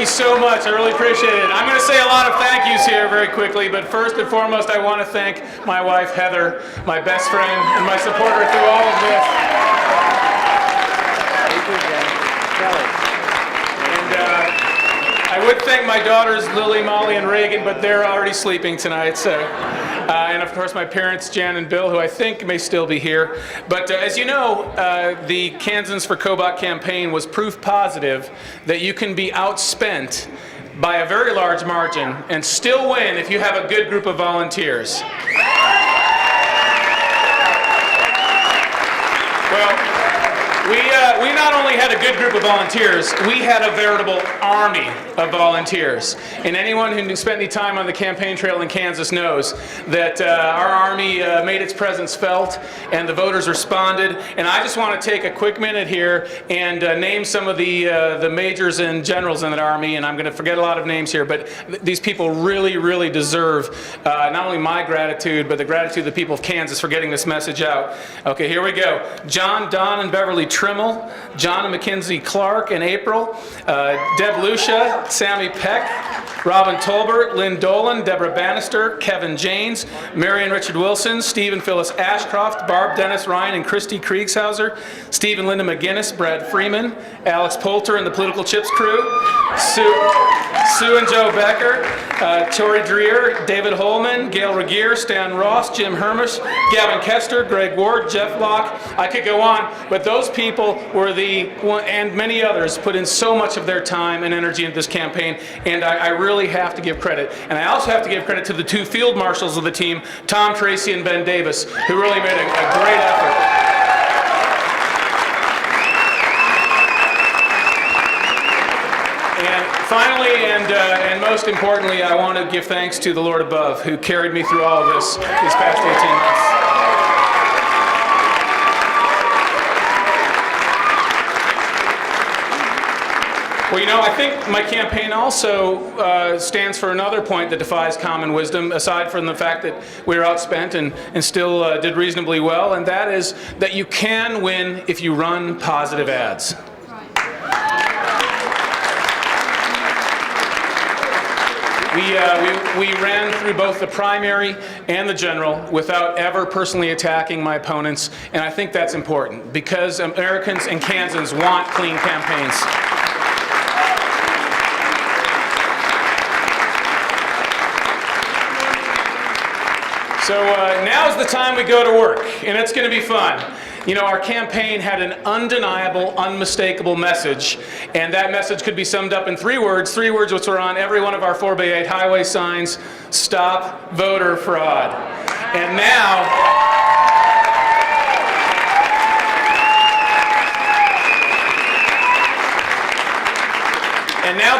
you so much. I really appreciate it. I'm going to say a lot of thank yous here very quickly, but first and foremost, I want to thank my wife, Heather, my best friend, and my supporter through all of this. I would thank my daughters, Lily, Molly, and Reagan, but they're already sleeping tonight. So, and of course, my parents, Jan and Bill, who I think may still be here. But as you know, the Kansans for Kobach campaign was proof positive that you can be outspent by a very large margin and still win if you have a good group of volunteers. Well, we not only had a good group of volunteers, we had a veritable army of volunteers. And anyone who spent any time on the campaign trail in Kansas knows that our army made its presence felt and the voters responded. And I just want to take a quick minute here and name some of the majors and generals in that army. And I'm going to forget a lot of names here, but these people really, really deserve not only my gratitude, but the gratitude of the people of Kansas for getting this message out. Okay, here we go. John, Don, and Beverly Trimmel, John and Mackenzie Clark in April, Deb Lucia, Sammy Peck, Robin Tolbert, Lynn Dolan, Deborah Bannister, Kevin Janes, Mary and Richard Wilson, Steve and Phyllis Ashcroft, Barb, Dennis Ryan, and Christy Kriegshauser, Steve and Linda McGinnis, Brad Freeman, Alex Poulter and the Political Chips crew, Sue and Joe Becker, Tori Dreer, David Holman, Gail Regier, Stan Ross, Jim Hermish, Gavin Kester, Greg Ward, Jeff Locke. I could go on, but those people were and many others put in so much of their time and energy into this campaign, and I really have to give credit. And I also have to give credit to the two field marshals of the team, Tom Tracy and Ben Davis, who really made a great effort. And finally, and most importantly, I want to give thanks to the Lord above, who carried me through all of this these past 18 months. Well, you know, I think my campaign also stands for another point that defies common wisdom, aside from the fact that we were outspent and still did reasonably well, and that is that you can win if you run positive ads. We ran through both the primary and the general without ever personally attacking my opponents, and I think that's important because Americans and Kansans want clean campaigns. So now's the time we go to work, and it's going to be fun. You know, our campaign had an undeniable, unmistakable message, and that message could be summed up in three words which are on every one of our 4x8 highway signs: stop voter fraud. And now,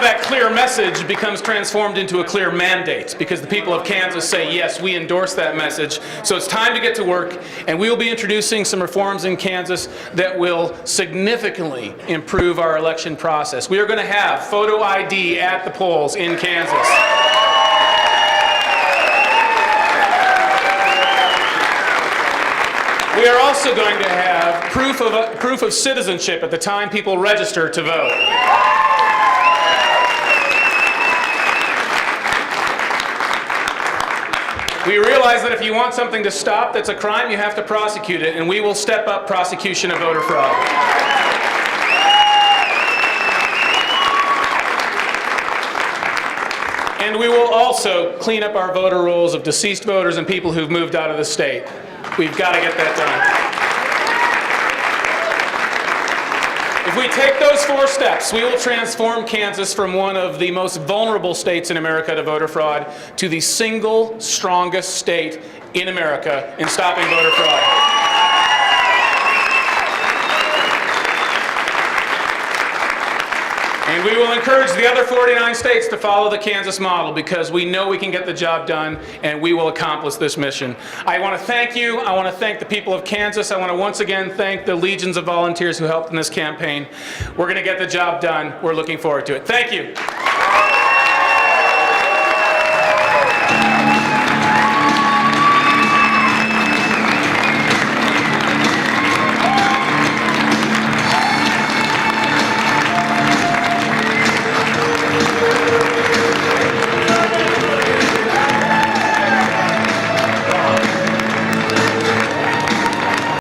that clear message becomes transformed into a clear mandate because the people of Kansas say, yes, we endorse that message. So it's time to get to work, and we will be introducing some reforms in Kansas that will significantly improve our election process. We are going to have photo ID at the polls in Kansas. We are also going to have proof of citizenship at the time people register to vote. We realize that if you want something to stop that's a crime, you have to prosecute it, and we will step up prosecution of voter fraud. And we will also clean up our voter rolls of deceased voters and people who've moved out of the state. We've got to get that done. If we take those 4 steps, we will transform Kansas from one of the most vulnerable states in America to voter fraud to the single strongest state in America in stopping voter fraud. And we will encourage the other 49 states to follow the Kansas model because we know we can get the job done and we will accomplish this mission. I want to thank you. I want to thank the people of Kansas. I want to once again thank the legions of volunteers who helped in this campaign. We're going to get the job done. We're looking forward to it. Thank you.